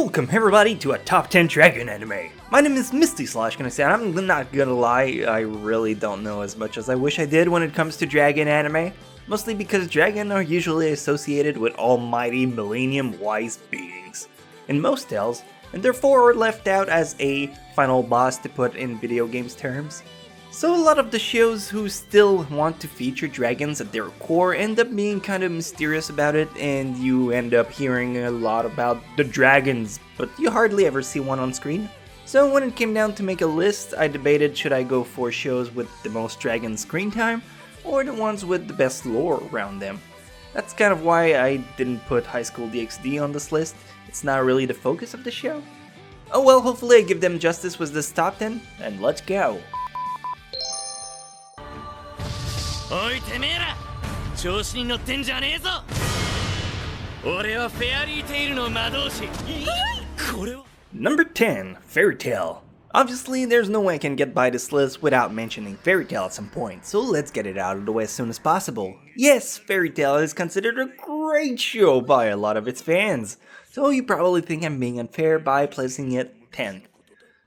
Welcome everybody to a top 10 dragon anime. My name is Misty /Chronexia, and I'm not gonna lie, I really don't know as much as I wish I did when it comes to dragon anime. Mostly because dragon are usually associated with almighty millennium-wise beings in most tales, and therefore are left out as a final boss to put in video games terms. So a lot of the shows who still want to feature dragons at their core end up being kind of mysterious about it, and you end up hearing a lot about the dragons, but you hardly ever see one on screen. So when it came down to make a list, I debated should I go for shows with the most dragon screen time, or the ones with the best lore around them. That's kind of why I didn't put High School DxD on this list. It's not really the focus of the show. Oh well, hopefully I give them justice with this top 10, and let's go! おいてめえら調子に乗ってんじゃねえぞ俺はフェアリーテイルの魔導士これは Number 10, Fairy Tail. Obviously, there's no way I can get by this list without mentioning Fairy Tail at some point, so let's get it out of the way as soon as possible. Yes, Fairy Tail is considered a great show by a lot of its fans, so you probably think I'm being unfair by placing it 10th.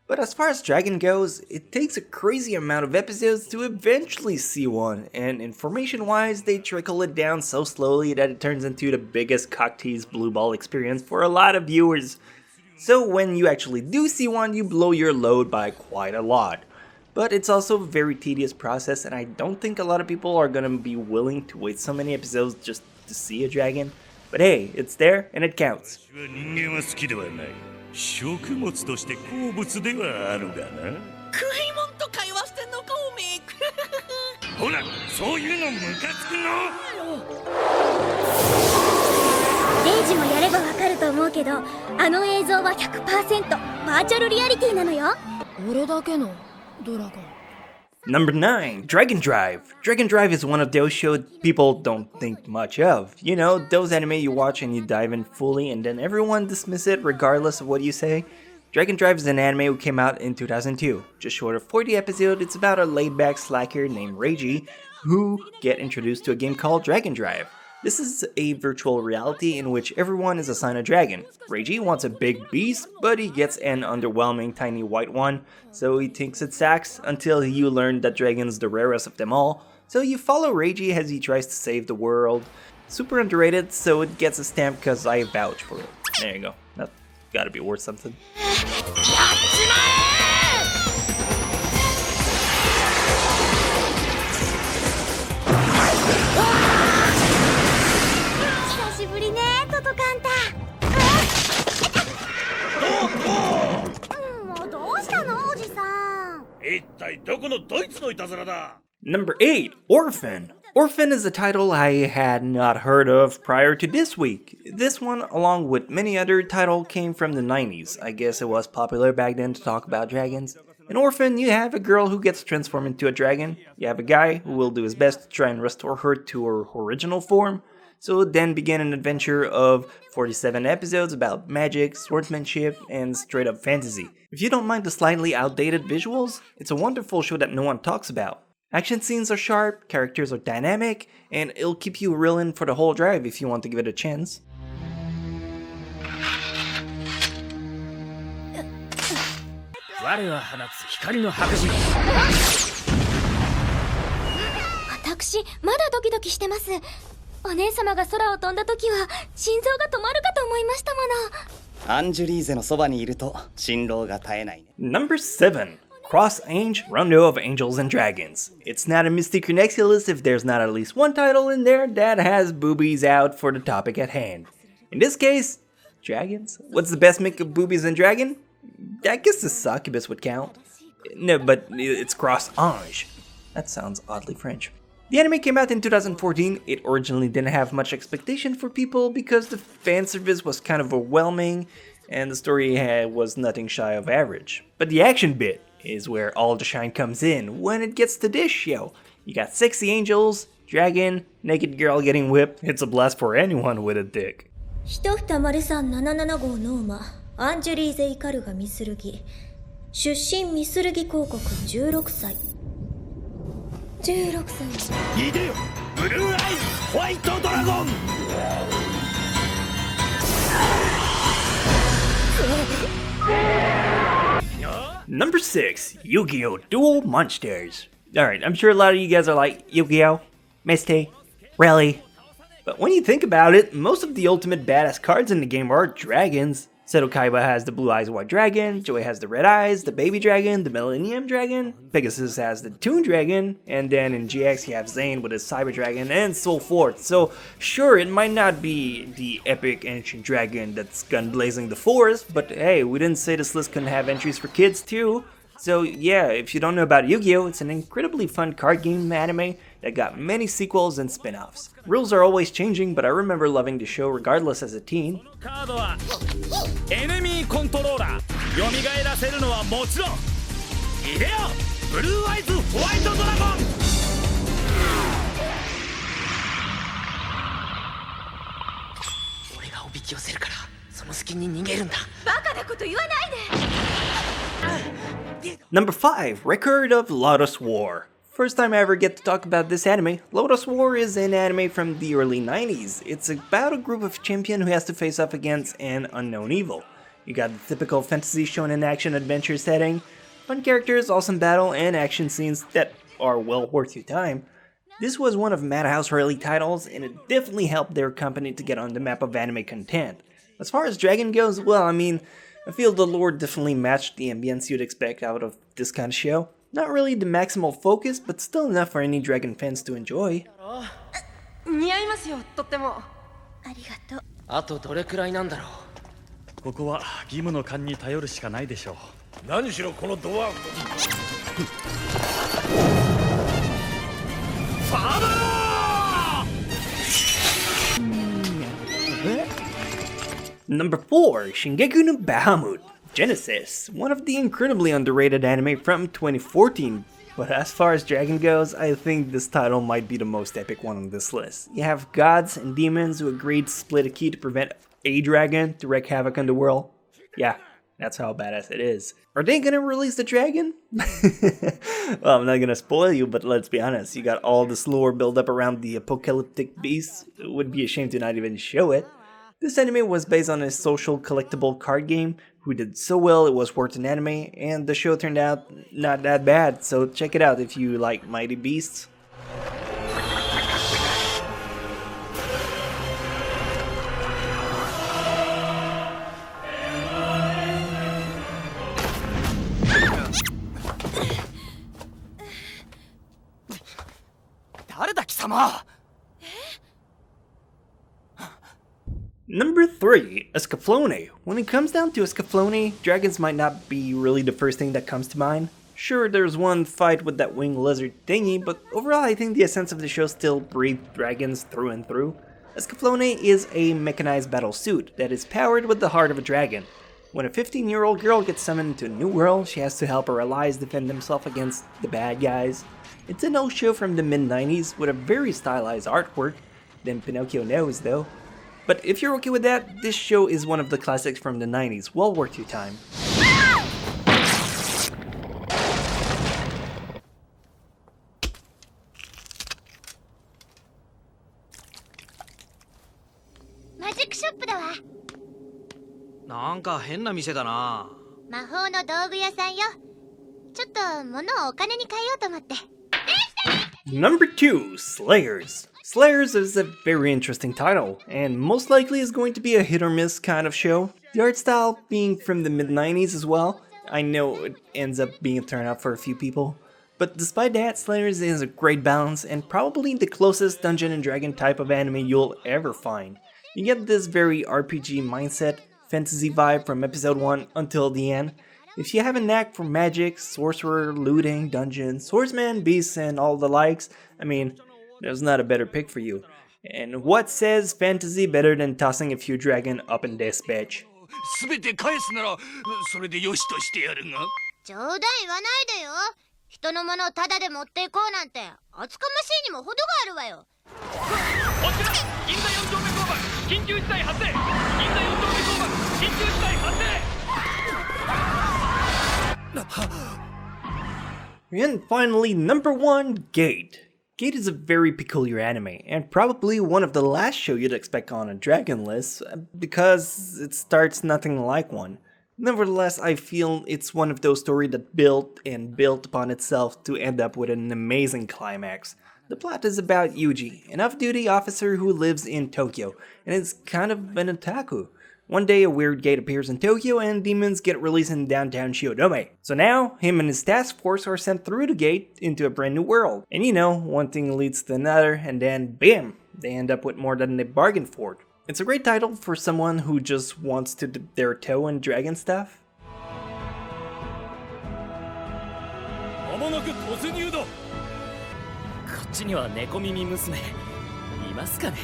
But as far as Dragon goes, it takes a crazy amount of episodes to eventually see one, and information-wise, they trickle it down so slowly that it turns into the biggest cock-tease blue ball experience for a lot of viewers. So when you actually do see one, you blow your load by quite a lot. But it's also a very tedious process, and I don't think a lot of people are gonna be willing to wait so many episodes just to see a dragon. But hey, it's there, and it counts. 食物として好物ではあるがな食い物と会話してんのかおめえほらそういうのムカつくのレイジもやればわかると思うけどあの映像は 100% バーチャルリアリティなのよ俺だけのドラゴン Number 9, Dragon Drive. Dragon Drive is one of those shows people don't think much of. You know, those anime you watch and you dive in fully and then everyone dismiss it regardless of what you say. Dragon Drive is an anime who came out in 2002. Just short of 40 episodes, it's about a laid-back slacker named Reiji who get introduced to a game called Dragon Drive. This is a virtual reality in which everyone is assigned a dragon. Reiji wants a big beast, but he gets an underwhelming tiny white one, so he thinks it sucks until you learn that dragon's the rarest of them all. So you follow Reiji as he tries to save the world. Super underrated, so it gets a stamp because I vouch for it. There you go. That's gotta be worth something. Number 8, Orphan. Orphan is a title I had not heard of prior to this week. This one, along with many other titles, came from the 90s. I guess it was popular back then to talk about dragons. In Orphan, you have a girl who gets transformed into a dragon. You have a guy who will do his best to try and restore her to her original form. So then began an adventure of 47 episodes about magic, swordsmanship, and straight up fantasy. If you don't mind the slightly outdated visuals, it's a wonderful show that no one talks about. Action scenes are sharp, characters are dynamic, and it'll keep you reeling for the whole drive if you want to give it a chance. Number 7. Cross Ange, Rondo of Angels and Dragons. It's not a Misty Chronexia list if there's not at least one title in there that has boobies out for the topic at hand. In this case, dragons? What's the best mix of boobies and dragon? I guess the succubus would count. No, but it's Cross Ange. That sounds oddly French. The anime came out in 2014. It originally didn't have much expectation for people because the fan service was kind of overwhelming and the story was nothing shy of average. But the action bit is where all the shine comes in when it gets to this show. You got sexy angels, dragon, naked girl getting whipped. It's a blast for anyone with a dick. 123-775の馬アンジュリーゼ・イカルガ・ミスルギ出身ミスルギ公国16歳16歳いでよブルーアイホワイトドラゴン Number 6, YuGiOh Duel Monsters. Alright, I'm sure a lot of you guys are like, YuGiOh? Misty? Really? But when you think about it, most of the ultimate badass cards in the game are dragons. Seto Kaiba has the blue eyes white dragon, Joey has the red eyes, the baby dragon, the millennium dragon, Pegasus has the toon dragon, and then in GX you have Zane with his cyber dragon, and so forth. So sure, it might not be the epic ancient dragon that's gun blazing the forest, but hey, we didn't say this list couldn't have entries for kids too. So yeah, if you don't know about YuGiOh, it's an incredibly fun card game anime that got many sequels and spin-offs. Rules are always changing, but I remember loving the show regardless as a teen. カードはエネミーコントローラー蘇らせるのはもちろんいでよブルーアイズホワイトドラゴン俺がおびき寄せるからその隙に逃げるんだバカなこと言わないで Number 5, Record of Lotus War. First time I ever get to talk about this anime, Lotus War is an anime from the early 90s. It's about a group of champions who has to face off against an unknown evil. You got the typical fantasy shonen action adventure setting, fun characters, awesome battle, and action scenes that are well worth your time. This was one of Madhouse's early titles, and it definitely helped their company to get on the map of anime content. As far as Dragon goes, well, I mean, I feel the lore definitely matched the ambience you'd expect out of this kind of show. Not really the maximal focus, but still enough for any Dragon fans to enjoy. 似合いますよとってもありがとうあとどれくらいなんだろうここは義務の勘に頼るしかないでしょう。何しろこのドワーフファーダー Number 4, Shinjikun Bahamut. Genesis, one of the incredibly underrated anime from 2014. But as far as Dragon goes, I think this title might be the most epic one on this list. You have gods and demons who agreed to split a key to prevent a dragon to wreak havoc on the world. Yeah, that's how badass it is. Are they gonna release the dragon? Well, I'm not gonna spoil you, but let's be honest, you got all this lore built up around the apocalyptic beast. It would be a shame to not even show it. This anime was based on a social collectible card game who did so well it was worth an anime, and the show turned out not that bad, so check it out if you like Mighty Beasts. Number 3, Escaflowne. When it comes down to Escaflowne, dragons might not be really the first thing that comes to mind. Sure, there's one fight with that winged lizard thingy, but overall I think the essence of the show still breathed dragons through and through. Escaflowne is a mechanized battle suit that is powered with the heart of a dragon. When a 15-year-old girl gets summoned to a new world, she has to help her allies defend themselves against the bad guys. It's an old show from the mid-90s with a very stylized artwork, than Pinocchio knows though. But if you're okay with that, this show is one of the classics from the 90s, well worth your time. Magic shop だわなんか変な店だな魔法の道具屋さんよちょっと物をお金に換えようと思って Number 2, Slayers. Slayers is a very interesting title, and most likely is going to be a hit or miss kind of show. The art style being from the mid-90s as well, I know it ends up being a turnout for a few people. But despite that, Slayers is a great balance and probably the closest Dungeon and Dragon type of anime you'll ever find. You get this very RPG mindset, fantasy vibe from episode 1 until the end. If you have a knack for magic, sorcerer, looting, dungeon, swordsman, beasts, and all the likes, I mean, there's not a better pick for you. And what says fantasy better than tossing a few dragon up in this bitch? 全て返すならそれでよしとしてやるが冗談言わないでよ人のものをタダで持っていこうなんて厚かましいにも程があるわよこちら銀座4丁目交番緊急事態発生銀座4丁目交番緊急事態発生 And finally, number 1, Gate. Gate is a very peculiar anime, and probably one of the last show you'd expect on a dragon list, because it starts nothing like one. Nevertheless, I feel it's one of those stories that built and built upon itself to end up with an amazing climax. The plot is about Yuji, an off-duty officer who lives in Tokyo, and is kind of an otaku. One day a weird gate appears in Tokyo and demons get released in downtown Shiodome. So now, him and his task force are sent through the gate into a brand new world. And you know, one thing leads to another, and then BAM! They end up with more than they bargained for. It's a great title for someone who just wants to dip their toe in dragon stuff. まもなく突入だ。こっちには猫耳娘いますかね。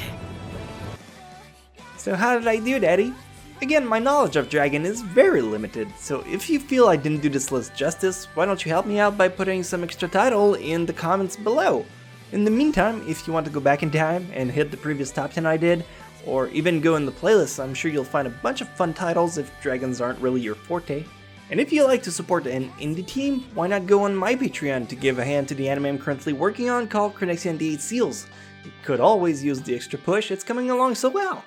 So how did I do, Daddy? Again, my knowledge of Dragon is very limited, so if you feel I didn't do this list justice, why don't you help me out by putting some extra title in the comments below? In the meantime, if you want to go back in time and hit the previous top 10 I did, or even go in the playlist, I'm sure you'll find a bunch of fun titles if dragons aren't really your forte. And if you like to support an indie team, why not go on my Patreon to give a hand to the anime I'm currently working on called Chronexia and the 8 Seals. You could always use the extra push, it's coming along so well.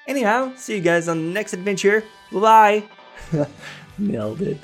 Anyhow, see you guys on the next adventure. Bye-bye. Nailed it.